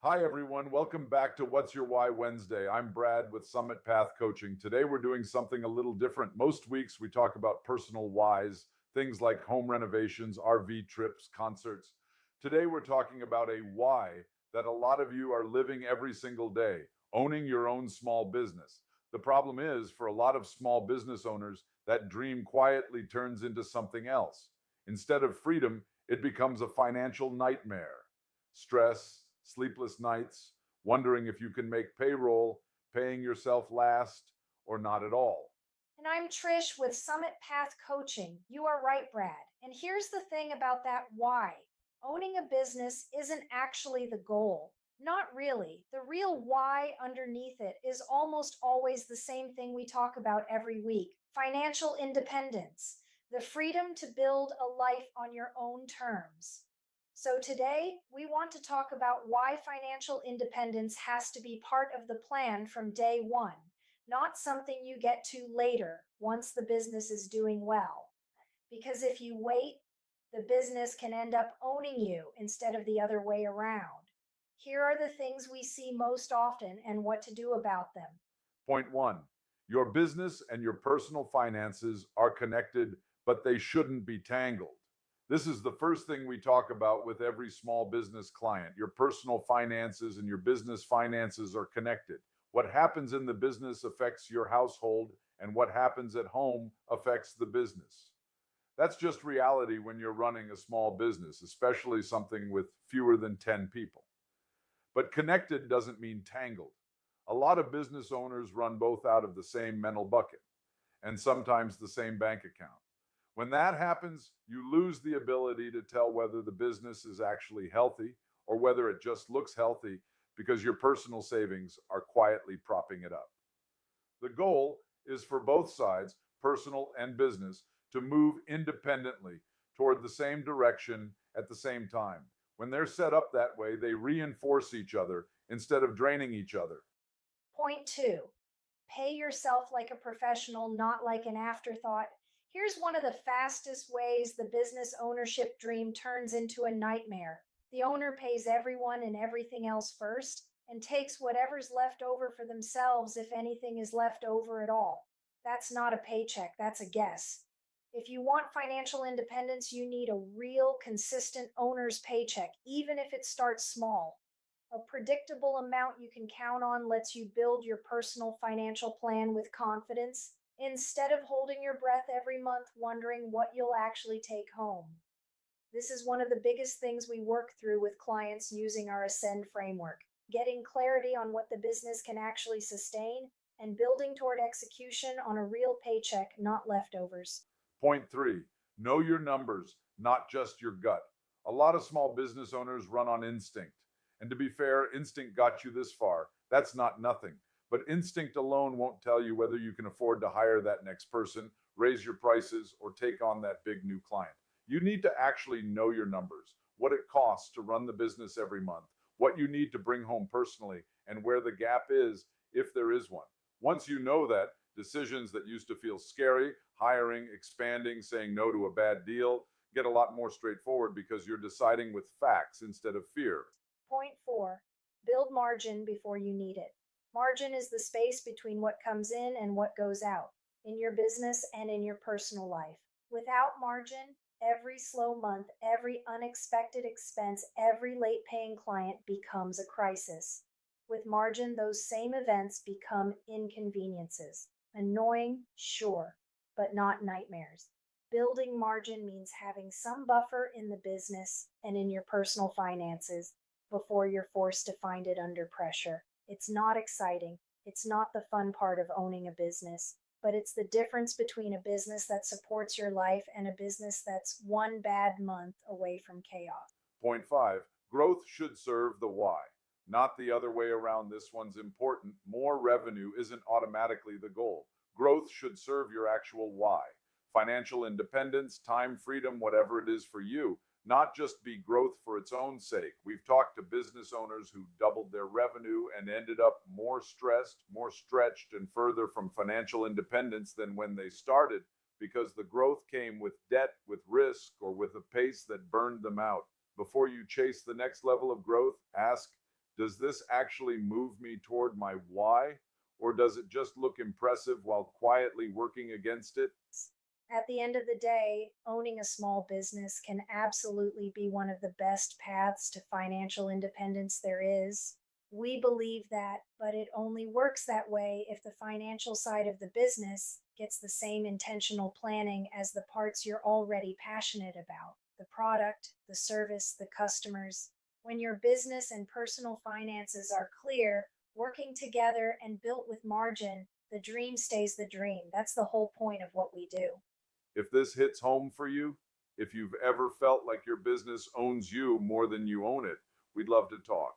Hi, everyone. Welcome back to What's Your Why Wednesday. I'm Brad with Summit Path Coaching. Today, we're doing something a little different. Most weeks, we talk about personal whys, things like home renovations, RV trips, concerts. Today, we're talking about a why that a lot of you are living every single day, owning your own small business. The problem is, for a lot of small business owners, that dream quietly turns into something else. Instead of freedom, it becomes a financial nightmare. Stress, sleepless nights, wondering if you can make payroll, paying yourself last, or not at all. And I'm Trish with Summit Path Coaching. You are right, Brad. And here's the thing about that why. Owning a business isn't actually the goal. Not really. The real why underneath it is almost always the same thing we talk about every week: financial independence, the freedom to build a life on your own terms. So, today we want to talk about why financial independence has to be part of the plan from day one, not something you get to later once the business is doing well. Because if you wait, the business can end up owning you instead of the other way around. Here are the things we see most often and what to do about them. Point one, your business and your personal finances are connected, but they shouldn't be tangled. This is the first thing we talk about with every small business client. Your personal finances and your business finances are connected. What happens in the business affects your household, and what happens at home affects the business. That's just reality when you're running a small business, especially something with fewer than 10 people. But connected doesn't mean tangled. A lot of business owners run both out of the same mental bucket and sometimes the same bank account. When that happens, you lose the ability to tell whether the business is actually healthy or whether it just looks healthy because your personal savings are quietly propping it up. The goal is for both sides, personal and business, to move independently toward the same direction at the same time. When they're set up that way, they reinforce each other instead of draining each other. Point two, pay yourself like a professional, not like an afterthought. Here's one of the fastest ways the business ownership dream turns into a nightmare. The owner pays everyone and everything else first and takes whatever's left over for themselves, if anything is left over at all. That's not a paycheck, that's a guess. If you want financial independence, you need a real, consistent owner's paycheck, even if it starts small. A predictable amount you can count on lets you build your personal financial plan with confidence instead of holding your breath every month wondering what you'll actually take home. This is one of the biggest things we work through with clients using our Ascend framework: getting clarity on what the business can actually sustain and building toward execution on a real paycheck, not leftovers. Point three, know your numbers, not just your gut. A lot of small business owners run on instinct. And to be fair, instinct got you this far. That's not nothing. But instinct alone won't tell you whether you can afford to hire that next person, raise your prices, or take on that big new client. You need to actually know your numbers, what it costs to run the business every month, what you need to bring home personally, and where the gap is, if there is one. Once you know that, decisions that used to feel scary, hiring, expanding, saying no to a bad deal, get a lot more straightforward because you're deciding with facts instead of fear. Point four, build margin before you need it. Margin is the space between what comes in and what goes out in your business and in your personal life. Without margin, every slow month, every unexpected expense, every late paying client becomes a crisis. With margin, those same events become inconveniences. Annoying, sure, but not nightmares. Building margin means having some buffer in the business and in your personal finances before you're forced to find it under pressure. It's not exciting. It's not the fun part of owning a business, but it's the difference between a business that supports your life and a business that's one bad month away from chaos. Point five, growth should serve the why, not the other way around. This one's important. More revenue isn't automatically the goal. Growth should serve your actual why. Financial independence, time freedom, whatever it is for you, not just be growth for its own sake. We've talked to business owners who doubled their revenue and ended up more stressed, more stretched, and further from financial independence than when they started because the growth came with debt, with risk, or with a pace that burned them out. Before you chase the next level of growth, ask, Does this actually move me toward my why? Or does it just look impressive while quietly working against it? At the end of the day, owning a small business can absolutely be one of the best paths to financial independence there is. We believe that, but it only works that way if the financial side of the business gets the same intentional planning as the parts you're already passionate about: the product, the service, the customers. When your business and personal finances are clear, working together, and built with margin, the dream stays the dream. That's the whole point of what we do. If this hits home for you, if you've ever felt like your business owns you more than you own it, we'd love to talk.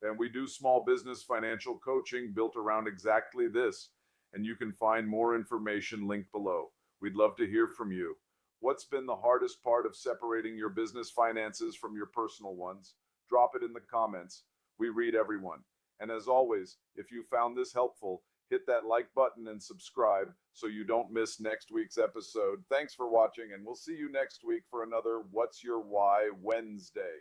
And we do small business financial coaching built around exactly this. And you can find more information linked below. We'd love to hear from you. What's been the hardest part of separating your business finances from your personal ones? Drop it in the comments. We read everyone. And as always, if you found this helpful, hit that like button and subscribe so you don't miss next week's episode. Thanks for watching, and we'll see you next week for another What's Your Why Wednesday.